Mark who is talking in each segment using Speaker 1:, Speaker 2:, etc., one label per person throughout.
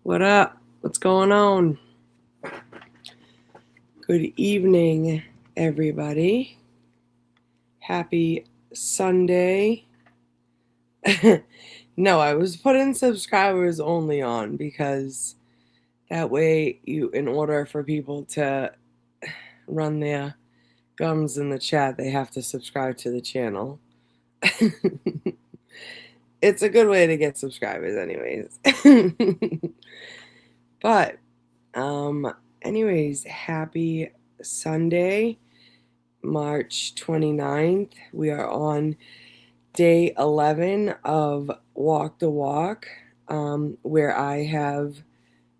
Speaker 1: What up? What's going on? Good evening, everybody. Happy Sunday. No, I was putting subscribers only on because that way in order for people to run their gums in the chat, they have to subscribe to the channel. It's a good way to get subscribers anyways. But anyways, happy Sunday, March 29th. We are on day 11 of Walk the Walk, where I have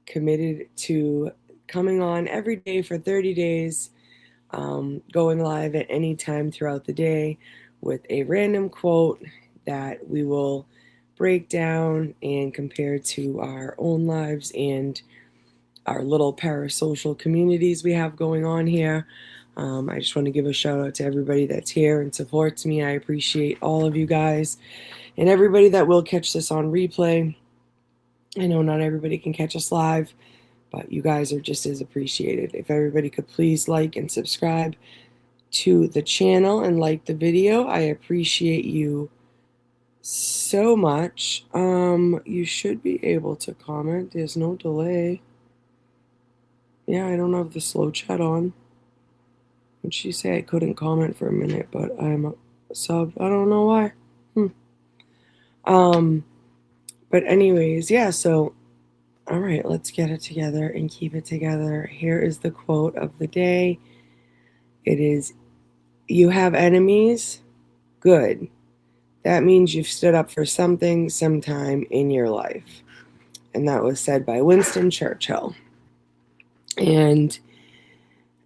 Speaker 1: committed to coming on every day for 30 days, going live at any time throughout the day with a random quote that we will break down and compare to our own lives and our little parasocial communities we have going on here. I just want to give a shout out to everybody that's here and supports me. I appreciate all of you guys and everybody that will catch this on replay. I know not everybody can catch us live, but you guys are just as appreciated. If everybody could please like and subscribe to the channel and like the video, I appreciate you so much. You should be able to comment. There's no delay. Yeah, I don't have the slow chat on. Would she say I couldn't comment for a minute, but I'm subbed? I don't know why. But anyways, yeah, so, all right, let's get it together and keep it together. Here is the quote of the day. It is, "You have enemies? Good. That means you've stood up for something sometime in your life." And that was said by Winston Churchill. And,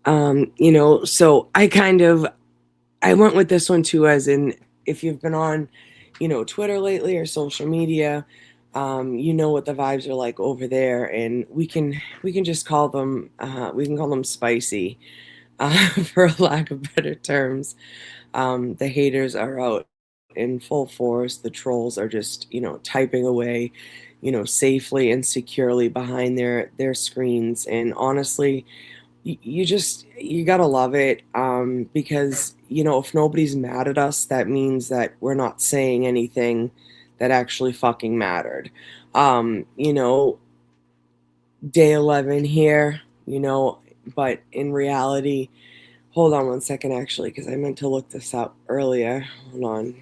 Speaker 1: so I went with this one too, as in, if you've been on, Twitter lately or social media, you know what the vibes are like over there, and we can just call them, spicy, for lack of better terms. The haters are out in full force. The trolls are just, typing away, safely and securely behind their screens. And honestly, you gotta love it, because if nobody's mad at us, that means that we're not saying anything that actually fucking mattered. Day 11 here, but in reality, hold on one second, actually, because I meant to look this up earlier. Hold on.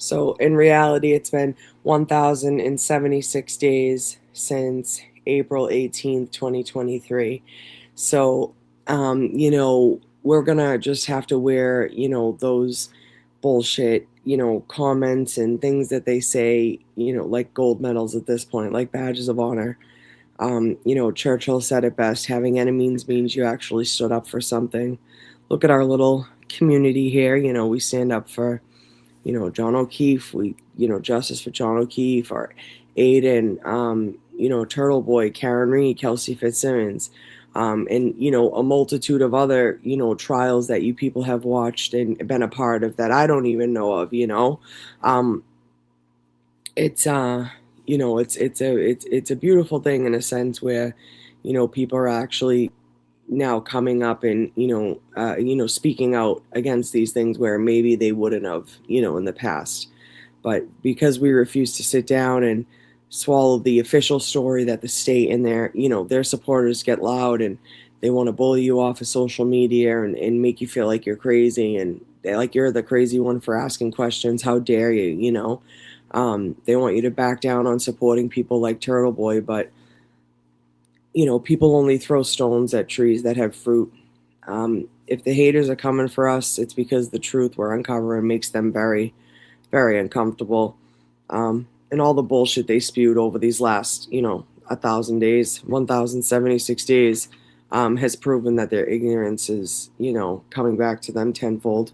Speaker 1: So in reality, it's been 1,076 days since April 18th, 2023. So, we're gonna just have to wear, those bullshit, comments and things that they say, like gold medals at this point, like badges of honor. Churchill said it best: having enemies means you actually stood up for something. Look at our little community here. We stand up for, John O'Keefe, justice for John O'Keefe, or Aiden, Turtleboy, Karen Reed, Kelsey Fitzsimmons, and, a multitude of other, trials that you people have watched and been a part of that I don't even know of, it's it's a beautiful thing, in a sense, where, people are actually now coming up and speaking out against these things where maybe they wouldn't have, in the past. But because we refuse to sit down and swallow the official story that the state and their supporters get loud, and they want to bully you off of social media and make you feel like you're crazy, and like you're the crazy one for asking questions. How dare you? They want you to back down on supporting people like Turtleboy, but people only throw stones at trees that have fruit. If the haters are coming for us, it's because the truth we're uncovering makes them very, very uncomfortable. And all the bullshit they spewed over these last, 1,000 days, 1,076 days, has proven that their ignorance is, coming back to them tenfold.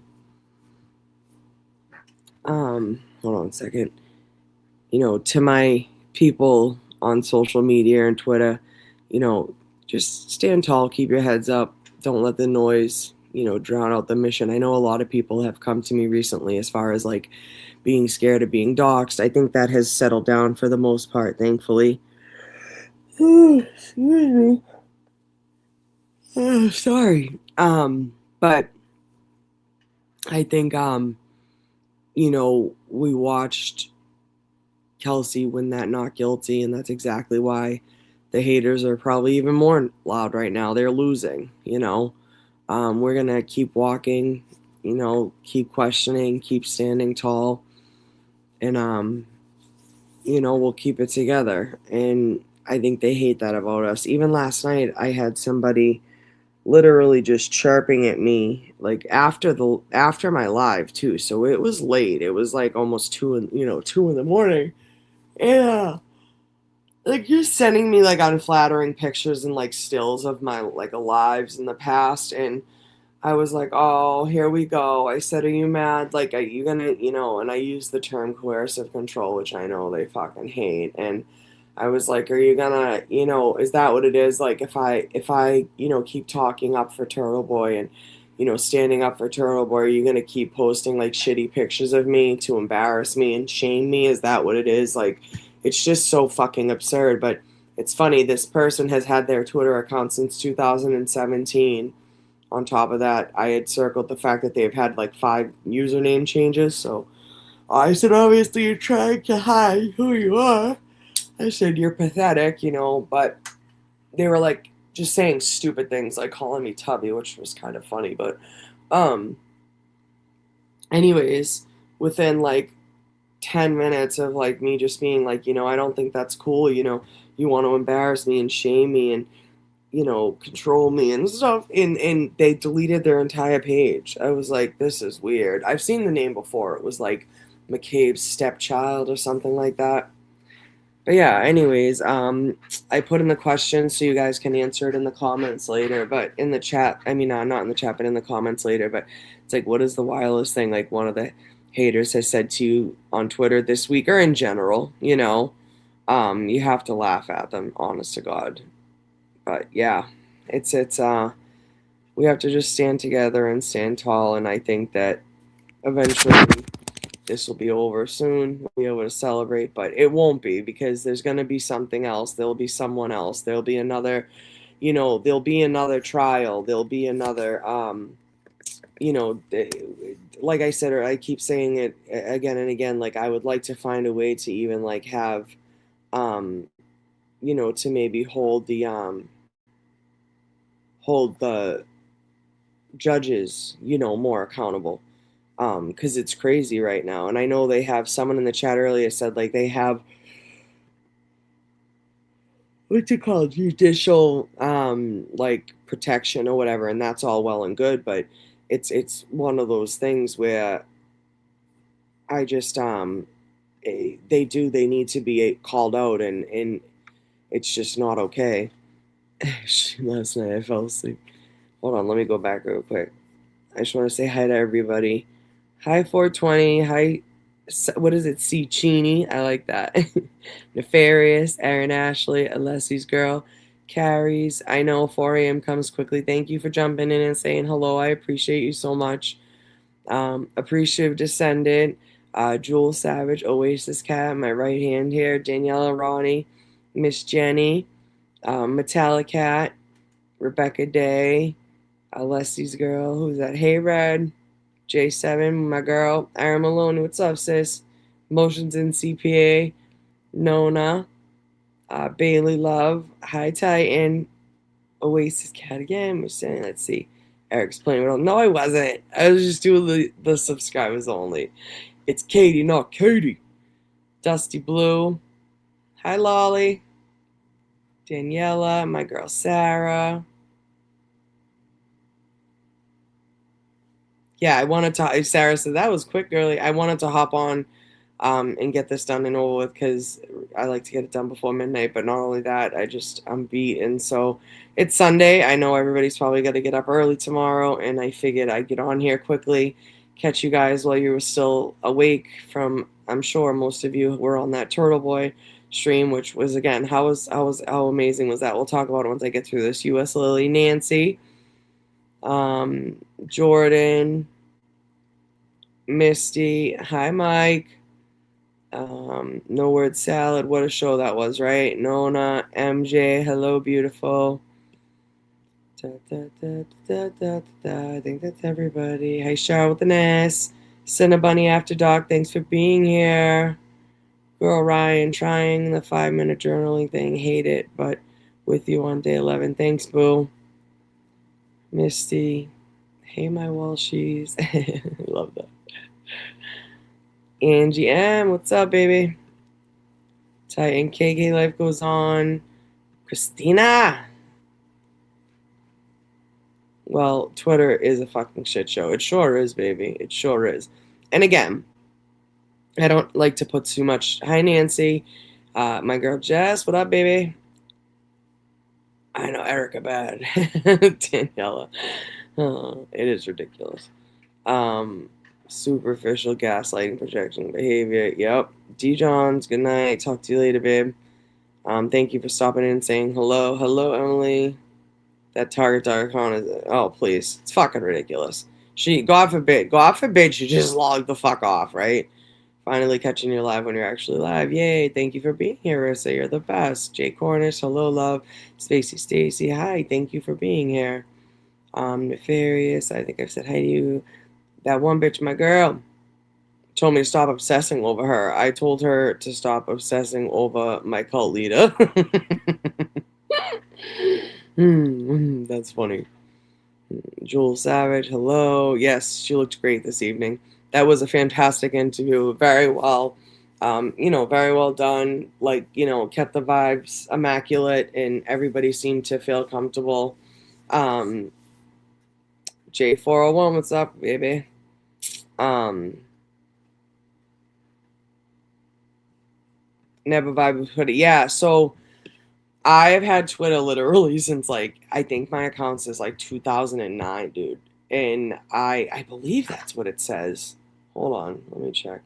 Speaker 1: Hold on a second. To my people on social media and Twitter, just stand tall, keep your heads up, don't let the noise, drown out the mission. I know a lot of people have come to me recently as far as like being scared of being doxxed. I think that has settled down for the most part, thankfully. Excuse me. Oh, sorry. But I think we watched Kelsey win that not guilty, and that's exactly why the haters are probably even more loud right now. They're losing, We're going to keep walking, keep questioning, keep standing tall, and, we'll keep it together. And I think they hate that about us. Even last night, I had somebody literally just chirping at me like after my live too. So it was late. It was like almost 2 in the morning. Yeah. Like just sending me like unflattering pictures and like stills of my like lives in the past, and I was like, oh, here we go. I said, are you mad? Like, are you gonna, and I used the term coercive control, which I know they fucking hate. And I was like, are you gonna, is that what it is? Like, if I, keep talking up for Turtleboy and, standing up for Turtleboy, are you gonna keep posting like shitty pictures of me to embarrass me and shame me? Is that what it is? Like, it's just so fucking absurd. But it's funny, this person has had their Twitter account since 2017. On top of that, I had circled the fact that they've had like 5 username changes. So I said, obviously, you're trying to hide who you are. I said, you're pathetic, but they were like just saying stupid things, like calling me Tubby, which was kind of funny. But, anyways, within like 10 minutes of like me just being like, I don't think that's cool, you want to embarrass me and shame me and control me and stuff. And they deleted their entire page. I was like, this is weird. I've seen the name before. It was like McCabe's stepchild or something like that. But yeah, anyways, I put in the question so you guys can answer it in the comments later. But in the chat, I mean, not in the chat, but in the comments later. But it's like, what is the wildest thing? Like one of the haters has said to you on Twitter this week or in general, you have to laugh at them, honest to God. But yeah, it's we have to just stand together and stand tall, and I think that eventually this will be over soon. We'll be able to celebrate, but it won't be because there's going to be something else. There'll be someone else. There'll be another, there'll be another trial. There'll be another, like I said, or I keep saying it again and again, like I would like to find a way to even like have, to maybe hold the judges, more accountable. Because it's crazy right now. And I know they have someone in the chat earlier said like they have what's it called, judicial like protection or whatever, and that's all well and good, but it's one of those things where I just they need to be called out, and it's just not okay. Last night I fell asleep. Hold on, let me go back real quick. I just want to say hi to everybody. Hi 420. Hi, what is it? C. Cheney. I like that. Nefarious. Aaron Ashley. Alessi's girl. Carries. I know 4 a.m. comes quickly. Thank you for jumping in and saying hello. I appreciate you so much. Appreciative Descendant. Jewel Savage. Oasis Cat. My right hand here. Daniela Ronnie. Miss Jenny. Metallicat. Rebecca Day. Alessi's girl. Who's that? Hey Red. J7, my girl. Aaron Maloney, what's up, sis? Motions in CPA. Nona. Bailey Love. Hi Titan. Oasis Cat again. We're saying, let's see. Eric's playing with. No, I wasn't. I was just doing the subscribers only. It's Katie, not Katie. Dusty Blue. Hi Lolly. Daniela. My girl Sarah. Yeah, I wanted to. Sarah said that was quick, girly. I wanted to hop on, and get this done and over with because I like to get it done before midnight. But not only that, I'm beat, and so it's Sunday. I know everybody's probably got to get up early tomorrow, and I figured I'd get on here quickly, catch you guys while you were still awake. From I'm sure most of you were on that Turtleboy stream, which was again how amazing was that? We'll talk about it once I get through this. U.S. Lily Nancy. Jordan, Misty, hi Mike, No Word Salad, what a show that was, right? Nona, MJ, hello beautiful. Da, da, da, da, da, da, I think that's everybody. Hey, Char with an S. Cinnabunny After Dark, thanks for being here. Girl Ryan, trying the 5-minute journaling thing. Hate it, but with you on day 11. Thanks, boo. Misty. Hey, my WALSHY'S. Love that. Angie M, what's up, baby? Titan KK Life Goes On. Christina. Well, Twitter is a fucking shit show. It sure is, baby. It sure is. And again, I don't like to put too much. Hi, Nancy. My girl Jess, what up, baby? I know Erica bad. Daniela. Oh, it is ridiculous. Superficial gaslighting, projection behavior. Yep. D Johns, good night. Talk to you later, babe. Thank you for stopping in and saying hello. Hello, Emily. That Target.com is, oh, please. It's fucking ridiculous. God forbid she just logged the fuck off, right? Finally catching you live when you're actually live. Yay. Thank you for being here, Rissa. You're the best. Jay Cornish, hello, love. Spacey Stacy, hi. Thank you for being here. Nefarious, I think I've said hi to you. That one bitch, my girl, told me to stop obsessing over her. I told her to stop obsessing over my cult leader. That's funny. Jewel Savage, hello. Yes, she looked great this evening. That was a fantastic interview. Very well, very well done. Like, kept the vibes immaculate and everybody seemed to feel comfortable. J401, what's up, baby? Never vibe with Twitter. Yeah, so I've had Twitter literally since, like, I think my account says, like, 2009, dude. And I believe that's what it says. Hold on, let me check.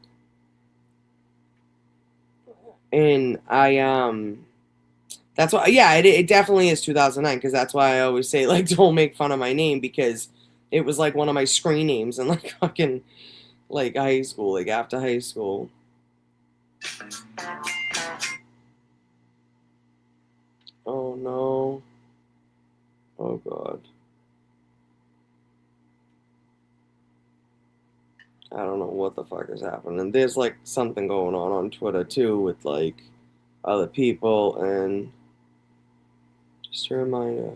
Speaker 1: And that's why, yeah, it definitely is 2009, because that's why I always say, like, don't make fun of my name, because it was, like, one of my screen names in, like, fucking, like, high school, like, after high school. Oh, no. Oh, God. I don't know what the fuck is happening. There's, like, something going on Twitter, too, with, like, other people, and just a reminder.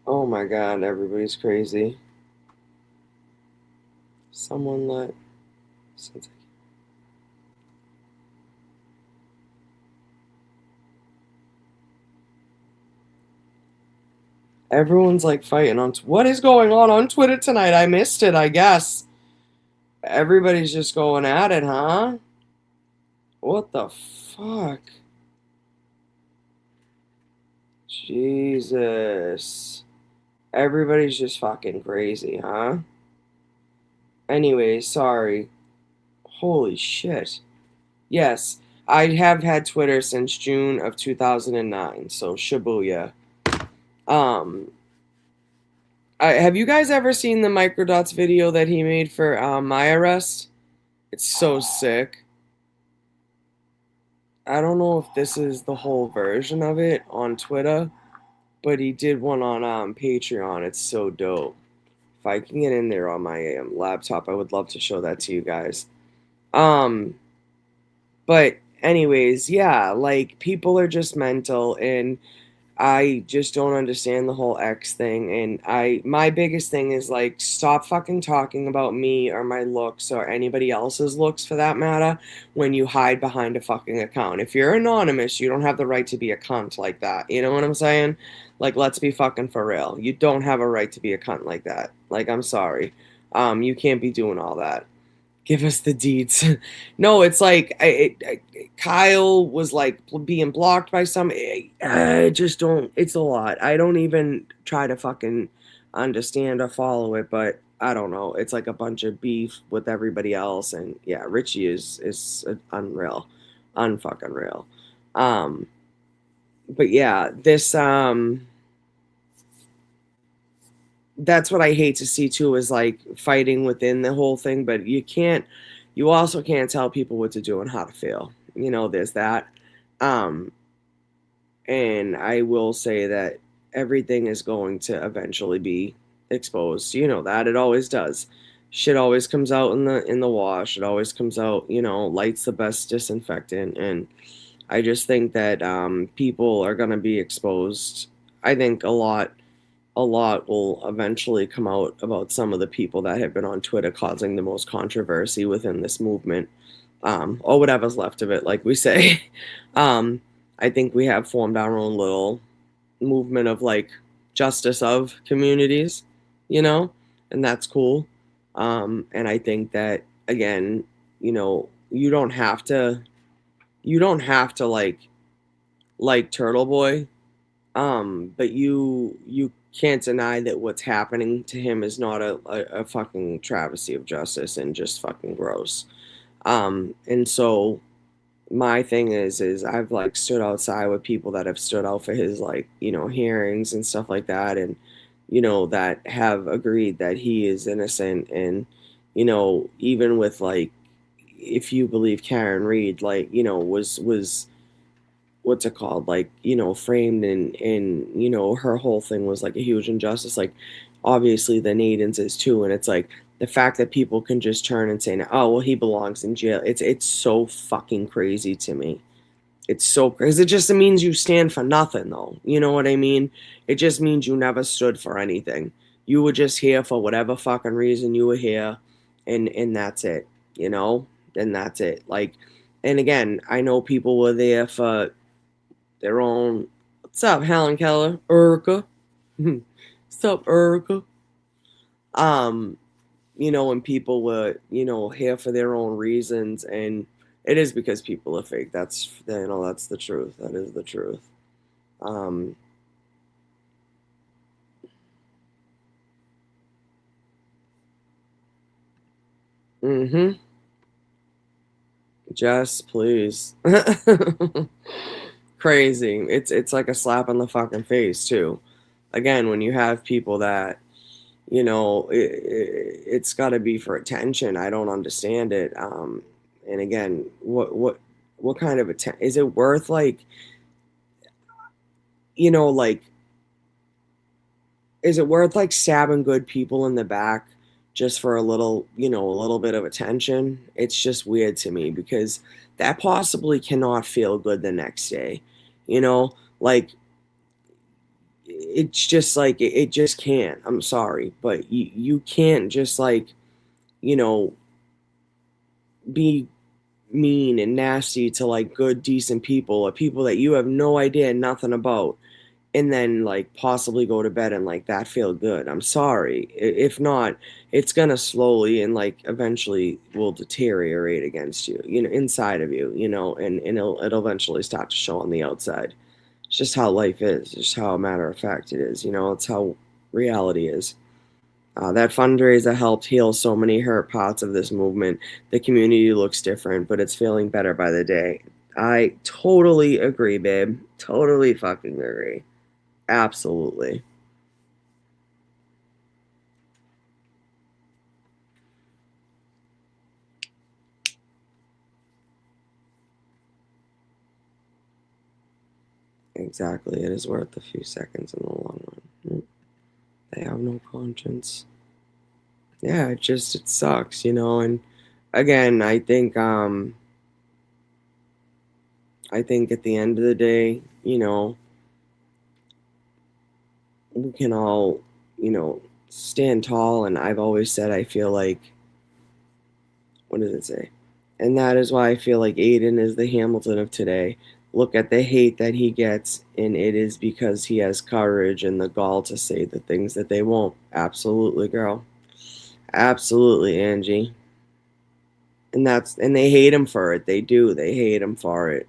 Speaker 1: Oh my god, everybody's crazy. Someone let... Everyone's like fighting on... What is going on Twitter tonight? I missed it, I guess. Everybody's just going at it, huh? What the fuck? Jesus. Everybody's just fucking crazy, huh? Anyways, sorry. Holy shit. Yes, I have had Twitter since June of 2009, so Shibuya. Have you guys ever seen the Microdots video that he made for my arrest? It's so sick. I don't know if this is the whole version of it on Twitter, but he did one on Patreon. It's so dope. If I can get in there on my laptop, I would love to show that to you guys. But anyways, yeah, like, people are just mental, and I just don't understand the whole X thing. And my biggest thing is, like, stop fucking talking about me or my looks or anybody else's looks for that matter when you hide behind a fucking account. If you're anonymous, you don't have the right to be a cunt like that. You know what I'm saying? Like, let's be fucking for real. You don't have a right to be a cunt like that. Like, I'm sorry. You can't be doing all that. Give us the deeds. No, it's like Kyle was like being blocked by some. I just don't. It's a lot. I don't even try to fucking understand or follow it. But I don't know. It's like a bunch of beef with everybody else, and yeah, Richie is unreal, unfucking real. Um, but yeah, this that's what I hate to see too, is like fighting within the whole thing. But you also can't tell people what to do and how to feel. There's that. Um, and I will say that everything is going to eventually be exposed. You know that it always does. Shit always comes out in the wash. It always comes out. Light's the best disinfectant, and I just think that people are going to be exposed. I think a lot will eventually come out about some of the people that have been on Twitter causing the most controversy within this movement, or whatever's left of it, like we say. um, I think we have formed our own little movement of like justice of communities, you know, and that's cool. And I think that again, you don't have to like Turtleboy, but you can't deny that what's happening to him is not a fucking travesty of justice and just fucking gross. And so my thing is I've like stood outside with people that have stood out for his like, hearings and stuff like that, and that have agreed that he is innocent, and even with like, if you believe Karen Reed, like, was what's it called, like, framed, and her whole thing was like a huge injustice, like obviously the Nadens is too, and it's like the fact that people can just turn and say, oh well, he belongs in jail, it's so fucking crazy to me. It's so crazy. It just means you stand for nothing, though. You know what I mean? It just means you never stood for anything. You were just here for whatever fucking reason you were here, and that's it. You know, and that's it. Like, and again, I know people were there for their own. What's up, Helen Keller? Erica. What's up, Erica? Um, when people were, here for their own reasons, and it is because people are fake. That's the truth. That is the truth. Um, mm-hmm. Just please. Crazy. It's like a slap on the fucking face too. Again, when you have people that, it's got to be for attention. I don't understand it. And again, what kind of attention is it worth? Like, like, is it worth like stabbing good people in the back just for a little bit of attention? It's just weird to me, because that possibly cannot feel good the next day. Like, it's just like it just can't. I'm sorry, but you can't just like, you know, be mean and nasty to like good decent people, or people that you have no idea nothing about, and then like possibly go to bed and like that feel good. I'm sorry. If not, it's gonna slowly and like eventually will deteriorate against you, inside of you, and it'll eventually start to show on the outside. It's just how life is. It's just how a matter of fact it is. It's how reality is. That fundraiser helped heal so many hurt parts of this movement. The community looks different, but it's feeling better by the day. I totally agree, babe. Totally fucking agree. Absolutely. Exactly. It is worth a few seconds in the long run. They have no conscience. Yeah, it sucks, and again, I think at the end of the day, we can all, stand tall, and I've always said I feel like, what does it say? And that is why I feel like Aiden is the Hamilton of today. Look at the hate that he gets, and it is because he has courage and the gall to say the things that they won't. Absolutely, girl. Absolutely, Angie. And they hate him for it. They do. They hate him for it.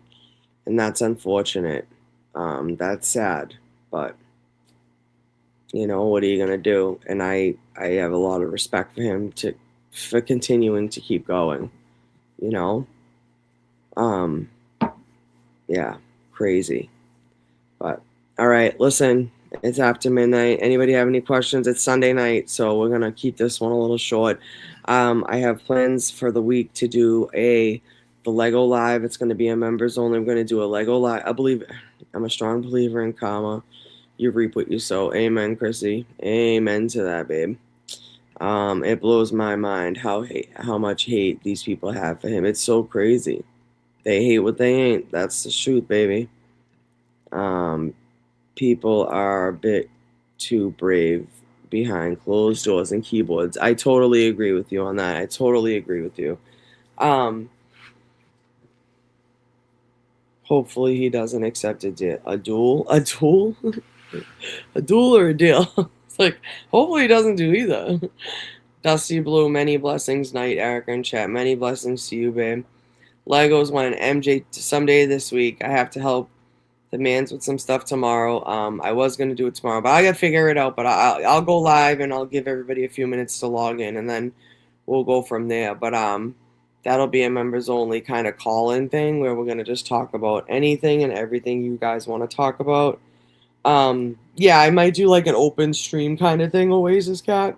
Speaker 1: And that's unfortunate. That's sad, but You know, what are you gonna do? And I have a lot of respect for him for continuing to keep going. You know, um, yeah, crazy. But all right, listen, it's after midnight. Anybody have any questions? It's Sunday night, so we're gonna keep this one a little short. I have plans for the week to do the Lego Live. It's gonna be a members only. We're gonna do a Lego Live. I'm a strong believer in karma. You reap what you sow. Amen, Chrissy. Amen to that, babe. It blows my mind how much hate these people have for him. It's so crazy. They hate what they ain't. That's the truth, baby. Um, People are a bit too brave behind closed doors and keyboards. I totally agree with you on that. I totally agree with you. Um, Hopefully he doesn't accept a duel, a duel or a deal. It's like hopefully he doesn't do either. Dusty Blue, many blessings, Night, Erica and chat. Many blessings to you, babe. Legos when MJ someday this week. I have to help the man's with some stuff tomorrow. I was gonna do it tomorrow, but I gotta figure it out. But I'll go live and I'll give everybody a few minutes to log in, and then we'll go from there. But that'll be a members only kind of call in thing where we're gonna just talk about anything and everything you guys want to talk about. Yeah, I might do like an open stream kind of thing. Oasis Cat.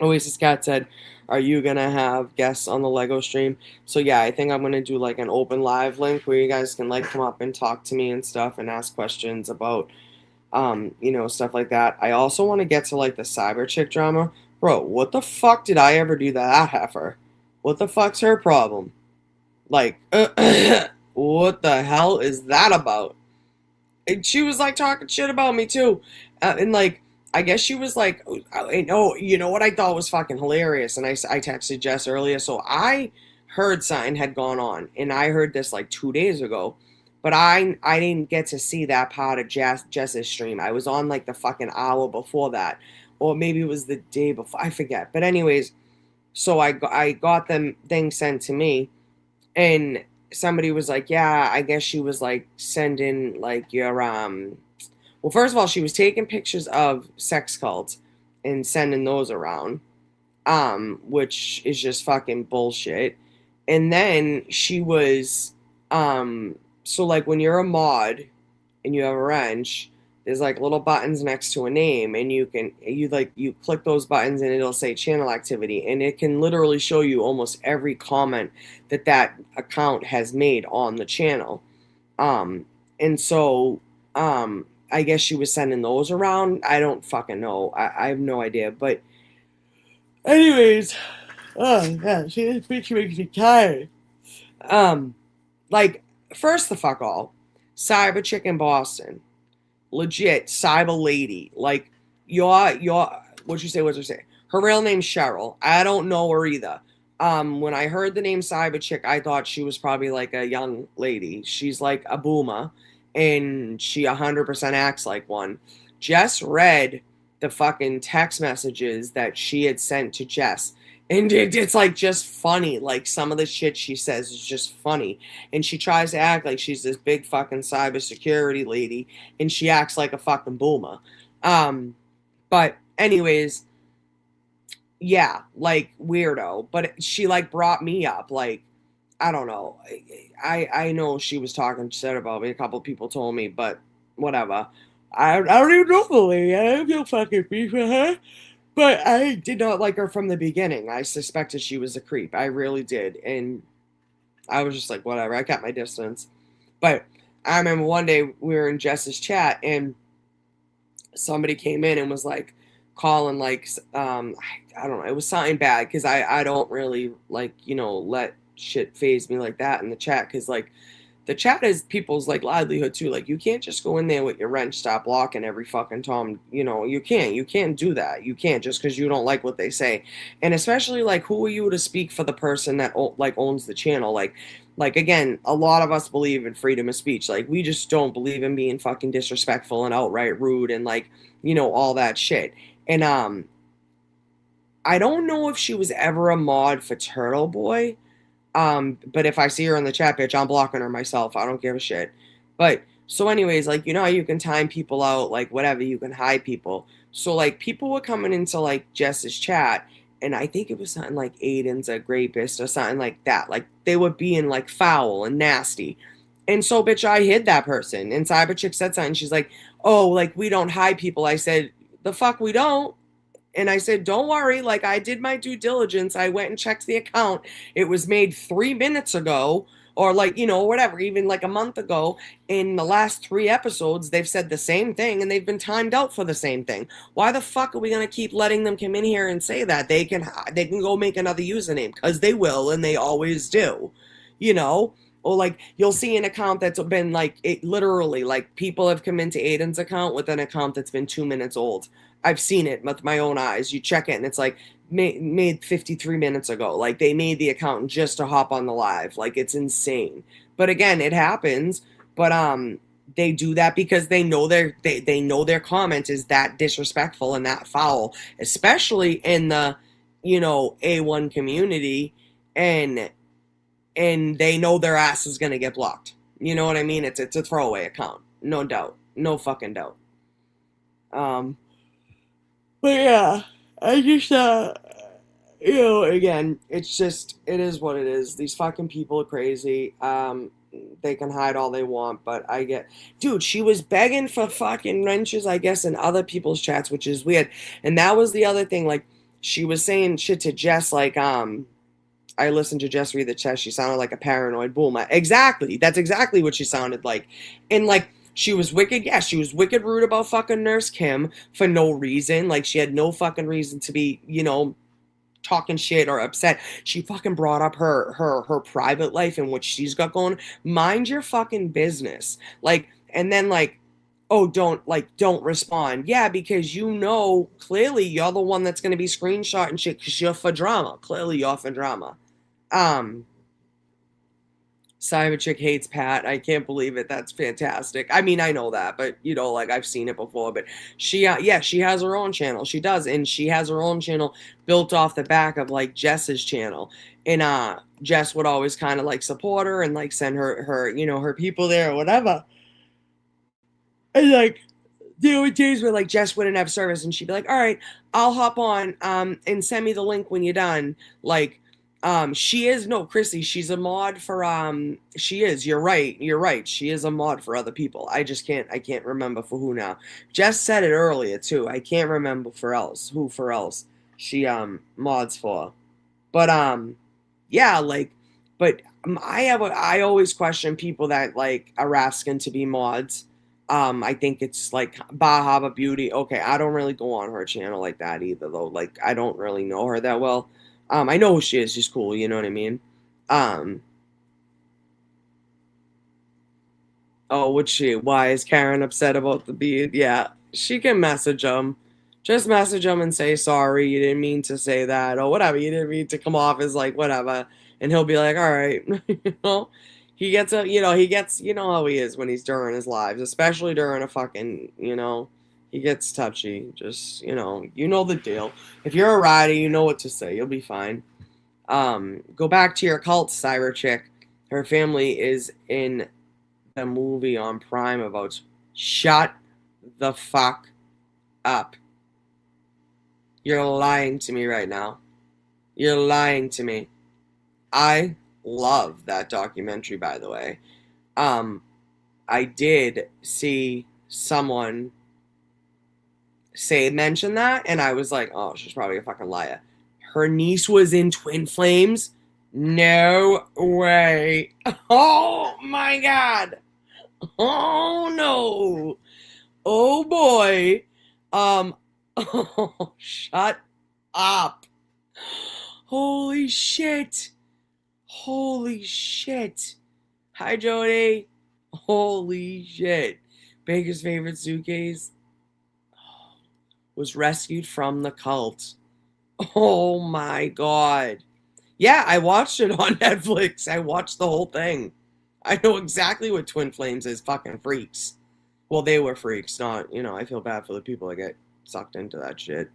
Speaker 1: Oasis Cat said, "Are you gonna have guests on the Lego stream?" So yeah, I think I'm gonna do like an open live link where you guys can like come up and talk to me and stuff and ask questions about stuff like that. I also want to get to like the cyber chick drama. Bro, what the fuck did I ever do that heifer? What the fuck's her problem? Like, what the hell is that about? And she was like talking shit about me too, and like I guess she was like, oh, you know what I thought was fucking hilarious, and I texted Jess earlier, so I heard something had gone on, and I heard this like 2 days ago, but I didn't get to see that part of Jess's stream. I was on like the fucking hour before that, or maybe it was the day before. I forget, but anyways, so I got them things sent to me, and somebody was like, yeah, I guess she was like sending like your well, first of all, she was taking pictures of sex cults and sending those around, which is just fucking bullshit. And then she was so like when you're a mod and you have a wrench, there's like little buttons next to a name, and you click those buttons and it'll say channel activity, and it can literally show you almost every comment that account has made on the channel. And so I guess she was sending those around. I don't fucking know. I have no idea. But anyways, oh yeah, she makes me tired. Um, like first the fuck all, Cyber Chick in Boston, legit cyber lady. Like your what'd you say? What'd you say? Her real name's Cheryl. I don't know her either. When I heard the name Cyber Chick, I thought she was probably like a young lady. She's like a boomer, and she 100% acts like one. Jess read the fucking text messages that she had sent to Jess. And it's like just funny. Like some of the shit she says is just funny. And she tries to act like she's this big fucking cybersecurity lady. And she acts like a fucking boomer. But anyways, yeah, like weirdo. But she like brought me up. Like, I don't know. I know she was talking shit about me. A couple people told me, but whatever. I don't even know the lady. I have no fucking beef with her. But I did not like her from the beginning. I suspected she was a creep. I really did. And I was just like, whatever. I kept my distance. But I remember one day we were in Jess's chat, and somebody came in and was like calling like I don't know, it was something bad because I don't really like let shit phase me like that in the chat, because like the chat is people's like livelihood too. Like you can't just go in there with your wrench, stop blocking every fucking time. You can't do that. You can't just because you don't like what they say. And especially like who are you to speak for the person that like owns the channel? Like again, a lot of us believe in freedom of speech. Like we just don't believe in being fucking disrespectful and outright rude and like all that shit. And I don't know if she was ever a mod for Turtleboy. But if I see her in the chat, bitch, I'm blocking her myself. I don't give a shit. But So anyways, like, you know how you can time people out, like whatever, you can hide people. So like people were coming into like Jess's chat, and I think it was something like Aiden's a rapist or something like that. Like they were being like foul and nasty. And so bitch, I hid that person. And Cyber Chick said something. She's like, oh, like we don't hide people. I said, the fuck we don't. And I said, don't worry, like I did my due diligence. I went and checked the account. It was made 3 minutes ago, or like, you know, whatever, even like a month ago. In the last 3 episodes, they've said the same thing and they've been timed out for the same thing. Why the fuck are we gonna keep letting them come in here and say that? They can go make another username, because they will and they always do, you know? Or like you'll see an account that's been like it literally like people have come into Aiden's account with an account that's been 2 minutes old. I've seen it with my own eyes. You check it and it's like made 53 minutes ago. Like they made the account just to hop on the live. Like it's insane. But again, it happens. But they do that because they know they know their comment is that disrespectful and that foul, especially in the, you know, A1 community, and they know their ass is gonna get blocked. You know what I mean? It's a throwaway account. No doubt. No fucking doubt. Um But yeah, I just, you know, again, it's just, it is what it is. These fucking people are crazy. They can hide all they want, but dude, she was begging for fucking wrenches, I guess, in other people's chats, which is weird. And that was the other thing, like, she was saying shit to Jess, like, I listened to Jess read the chat. She sounded like a paranoid boomer. Exactly. That's exactly what she sounded like. And like, she was wicked. Yeah, she was wicked rude about fucking Nurse Kim for no reason. Like, she had no fucking reason to be, you know, talking shit or upset. She fucking brought up her private life and what she's got going. Mind your fucking business. Like, and then like, oh, don't respond. Yeah, because you know clearly you're the one that's gonna be screenshotting shit because you're for drama. Clearly you're for drama. Um, Cyber Chick hates Pat. I can't believe it. That's fantastic. I mean, I know that, but you know, like I've seen it before. But she, yeah, she has her own channel. She does, and she has her own channel built off the back of like Jess's channel. And Jess would always kind of like support her and like send her you know her people there or whatever. And like there were days where like Jess wouldn't have service, and she'd be like, "All right, I'll hop on and send me the link when you're done." Like she is no Chrissy, she's a mod for she is, you're right. She is a mod for other people. I can't remember for who now. Jess said it earlier too. I can't remember for else she mods for. But yeah, like but I always question people that like are asking to be mods. I think it's like Bahaba Beauty. Okay, I don't really go on her channel like that either though. Like I don't really know her that well. I know who she is. She's cool. You know what I mean? Um, oh, would she? Why is Karen upset about the bead? Yeah, she can message him. Just message him and say sorry. You didn't mean to say that, or whatever. You didn't mean to come off as like whatever, and he'll be like, all right, you know. He know how he is when he's during his lives, especially during a fucking, you know, he gets touchy. Just, you know the deal. If you're a rider, you know what to say. You'll be fine. Go back to your cult, Cyber Chick. Her family is in the movie on Prime about. Shut the fuck up. You're lying to me right now. You're lying to me. I love that documentary, by the way. Um, I did see someone mention that, and I was like, oh, she's probably a fucking liar. Her niece was in Twin Flames? No way. Oh my god. Oh no. Oh boy. Oh, shut up. Holy shit. Holy shit. Hi, Jody. Holy shit. Baker's favorite suitcase was rescued from the cult. Oh my god. Yeah, I watched it on Netflix. I watched the whole thing. I know exactly what Twin Flames is. Fucking freaks. Well, they were freaks, not, I feel bad for the people that get sucked into that shit.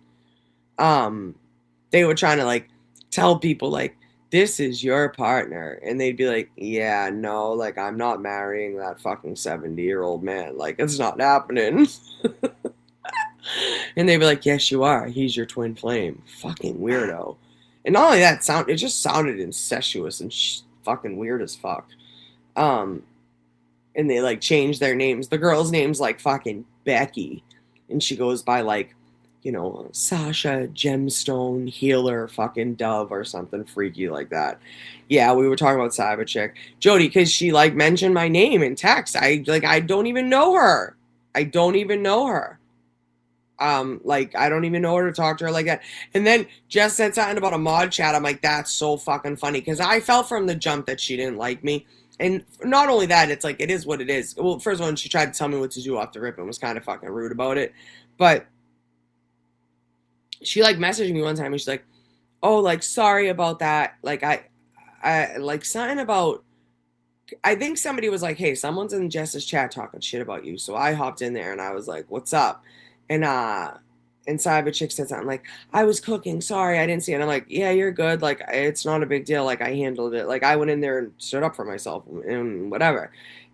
Speaker 1: They were trying to, like, tell people, like, this is your partner. And they'd be like, yeah, no, like, I'm not marrying that fucking 70-year-old man. Like, it's not happening. And they'd be like, yes, you are. He's your twin flame. Fucking weirdo. And not only that, it just sounded incestuous and fucking weird as fuck. And they like changed their names. The girl's name's like fucking Becky, and she goes by like, Sasha Gemstone Healer fucking Dove or something freaky like that. Yeah, we were talking about Cyber Chick Jody because she like mentioned my name in text. I don't even know her. I don't even know her. Like, I don't even know her to talk to her like that. And then Jess said something about a mod chat. I'm like, that's so fucking funny. Because I felt from the jump that she didn't like me. And not only that, it's like, it is what it is. Well, first of all, she tried to tell me what to do off the rip and was kind of fucking rude about it. But she, like, messaged me one time and she's like, oh, like, sorry about that. Like, I like, something about, I think somebody was like, hey, someone's in Jess's chat talking shit about you. So I hopped in there and I was like, what's up? And Cyber Chick said something like, I was cooking, sorry, I didn't see it. And I'm like, yeah, you're good. Like, it's not a big deal. Like, I handled it. Like, I went in there and stood up for myself and whatever.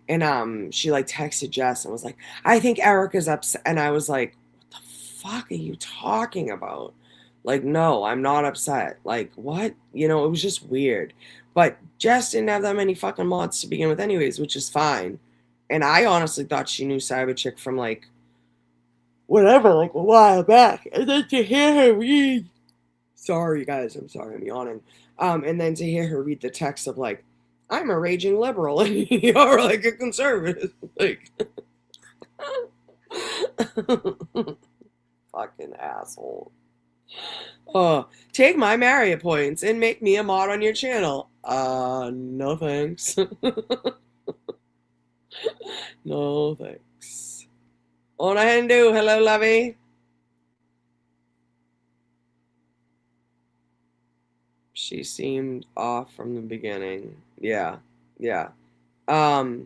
Speaker 1: And she like texted Jess and was like, I think Erica's upset. And I was like, what the fuck are you talking about? Like, no, I'm not upset. Like, what? It was just weird. But Jess didn't have that many fucking mods to begin with anyways, which is fine. And I honestly thought she knew Cyber Chick from like whatever, like a while back. And then to hear her read, sorry guys, I'm sorry, I'm yawning. And then to hear her read the text of like, I'm a raging liberal and you're like a conservative. Like, fucking asshole. Take my Marriott points and make me a mod on your channel. No thanks. No thanks. On a Hindu, hello, lovey. She seemed off from the beginning. Yeah. I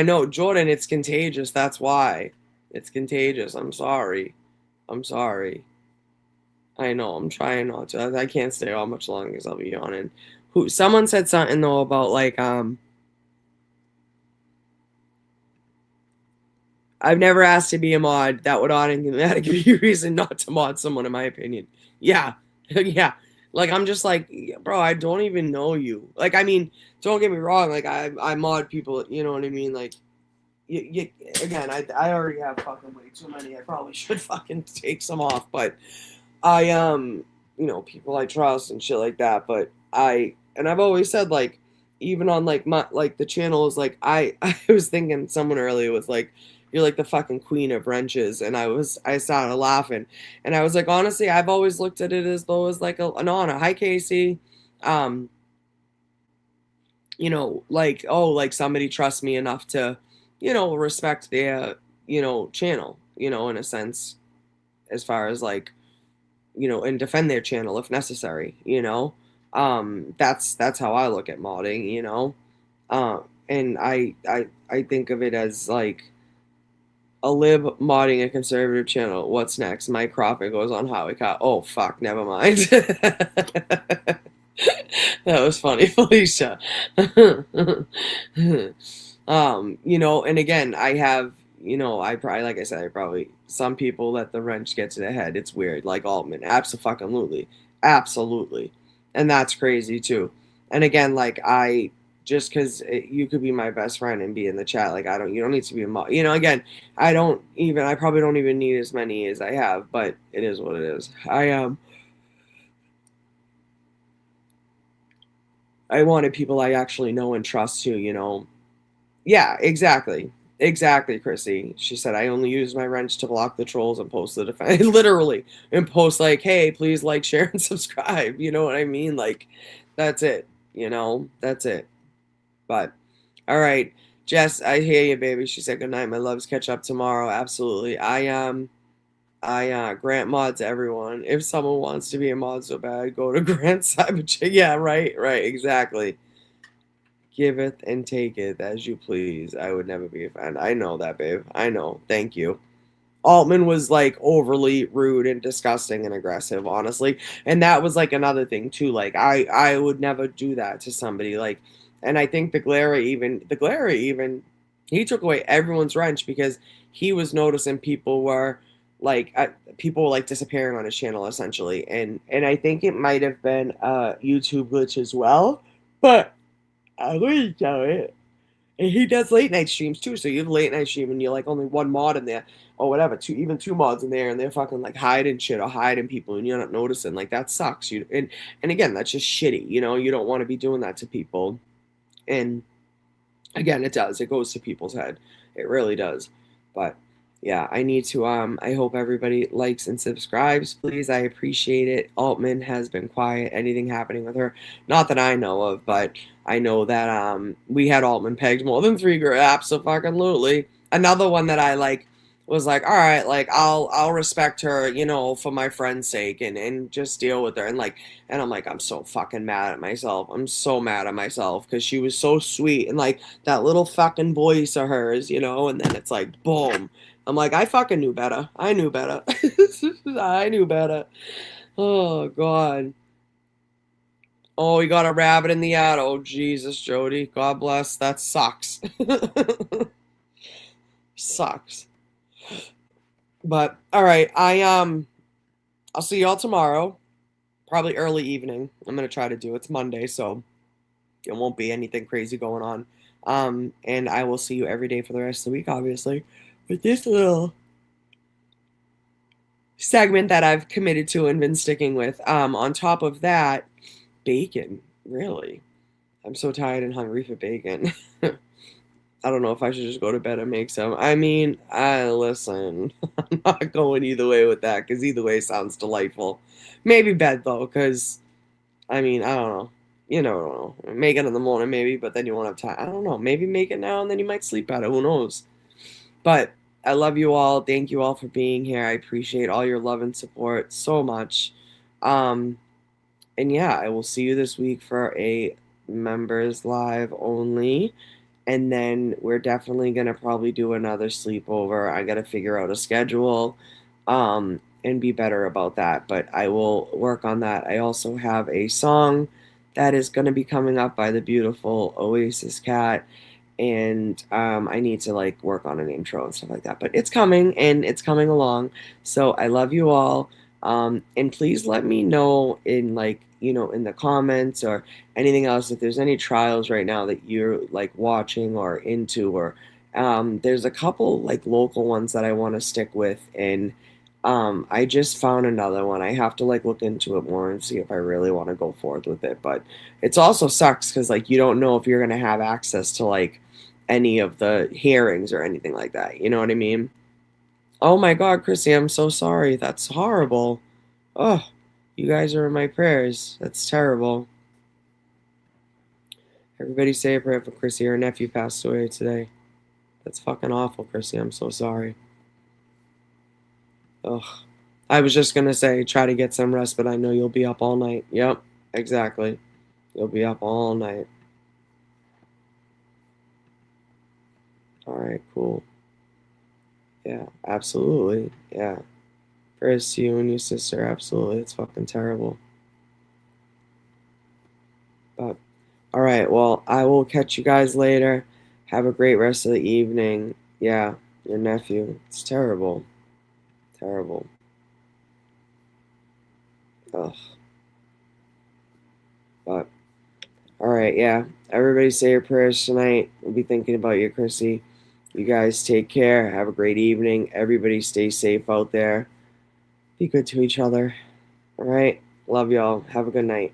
Speaker 1: know, Jordan, it's contagious. That's why. It's contagious. I'm sorry. I know, I'm trying not to. I can't stay on much longer because I'll be yawning. Someone said something, though, about, like, I've never asked to be a mod. That would automatically be a reason not to mod someone, in my opinion. Yeah. Yeah. Like, I'm just like, bro, I don't even know you. Like, I mean, don't get me wrong. Like, I mod people, you know what I mean? Like, again, I already have fucking way too many. I probably should fucking take some off. But people I trust and shit like that. But I've always said, like, even on, like, my, like, the channel is, like, I was thinking someone earlier was, like, you're, like, the fucking queen of wrenches. And I started laughing. And I was, like, honestly, I've always looked at it as though it's, like, an honor. Hi, Casey. Like, oh, like, somebody trusts me enough to, respect their, channel, in a sense, as far as, like, and defend their channel if necessary, that's how I look at modding, and I think of it as like a lib modding a conservative channel. What's next? Mike Crawford goes on Howie Cott. Oh fuck, never mind. That was funny, Felicia. And again, I have, like I said, some people let the wrench get to the head. It's weird, like Altman. Absolutely. And that's crazy too. And again, like, just because you could be my best friend and be in the chat, like, you don't need to be a mod. Again, I probably don't even need as many as I have, but it is what it is. I wanted people I actually know and trust too, Yeah, exactly, Chrissy. She said, I only use my wrench to block the trolls and post the defense. Literally. And post, like, hey, please like, share, and subscribe. You know what I mean? Like, that's it. That's it. But, all right. Jess, I hear you, baby. She said, good night, my loves. Catch up tomorrow. Absolutely. I grant mod to everyone. If someone wants to be a mod so bad, go to grant Cyber. Yeah, right, exactly. Giveth and taketh as you please. I would never be a fan. I know that, babe. I know. Thank you. Altman was like overly rude and disgusting and aggressive, honestly. And that was like another thing too. Like I would never do that to somebody. Like, and I think the Glera even he took away everyone's wrench because he was noticing people were like disappearing on his channel essentially. And I think it might have been a YouTube glitch as well, but I wouldn't tell it. And he does late night streams too. So you have late night stream and you're like only one mod in there or whatever, two mods in there, and they're fucking like hiding shit or hiding people and you're not noticing. Like that sucks. And again, that's just shitty. You don't want to be doing that to people. And again, it does. It goes to people's head. It really does. But yeah, I need to I hope everybody likes and subscribes, please. I appreciate it. Altman has been quiet. Anything happening with her? Not that I know of, but I know that we had Altman pegged more than 3 girls. Absolutely. Another one that I like was like, all right, like I'll respect her, for my friend's sake and just deal with her. And I'm like, I'm so fucking mad at myself. I'm so mad at myself because she was so sweet and like that little fucking voice of hers, and then it's like boom. I'm like, I fucking knew better. I knew better. I knew better. Oh God. Oh, we got a rabbit in the ad. Oh Jesus, Jody. God bless. That sucks. Sucks. But all right, I'll see y'all tomorrow. Probably early evening. I'm gonna try to do. It's Monday, so it won't be anything crazy going on. And I will see you every day for the rest of the week, obviously. With this little segment that I've committed to and been sticking with. On top of that, bacon. Really. I'm so tired and hungry for bacon. I don't know if I should just go to bed and make some. I mean, listen, I'm not going either way with that because either way sounds delightful. Maybe bed though, because I mean, I don't know. You know, make it in the morning maybe, but then you won't have time. I don't know. Maybe make it now and then you might sleep better. Who knows? But I love you all. Thank you all for being here. I appreciate all your love and support so much. And yeah, I will see you this week for a members live only. And then we're definitely going to probably do another sleepover. I got to figure out a schedule and be better about that. But I will work on that. I also have a song that is going to be coming up by the beautiful Oasis Cat. And I need to like work on an intro and stuff like that. But it's coming and it's coming along. So I love you all. And please let me know in in the comments or anything else if there's any trials right now that you're like watching or into, or there's a couple like local ones that I want to stick with. And I just found another one. I have to like look into it more and see if I really want to go forward with it. But it's also sucks because like you don't know if you're gonna have access to like any of the hearings or anything like that. You know what I mean? Oh my God, Chrissy, I'm so sorry. That's horrible. Oh, you guys are in my prayers. That's terrible. Everybody say a prayer for Chrissy. Her nephew passed away today. That's fucking awful, Chrissy. I'm so sorry. Ugh. I was just gonna say try to get some rest, but I know you'll be up all night. Yep, exactly. You'll be up all night. All right, cool. Yeah, absolutely. Yeah. Prayers to you and your sister. Absolutely. It's fucking terrible. But, all right. Well, I will catch you guys later. Have a great rest of the evening. Yeah, your nephew. It's terrible. Terrible. Ugh. But, all right. Yeah. Everybody say your prayers tonight. We'll be thinking about you, Chrissy. You guys take care. Have a great evening. Everybody stay safe out there. Be good to each other. All right. Love y'all. Have a good night.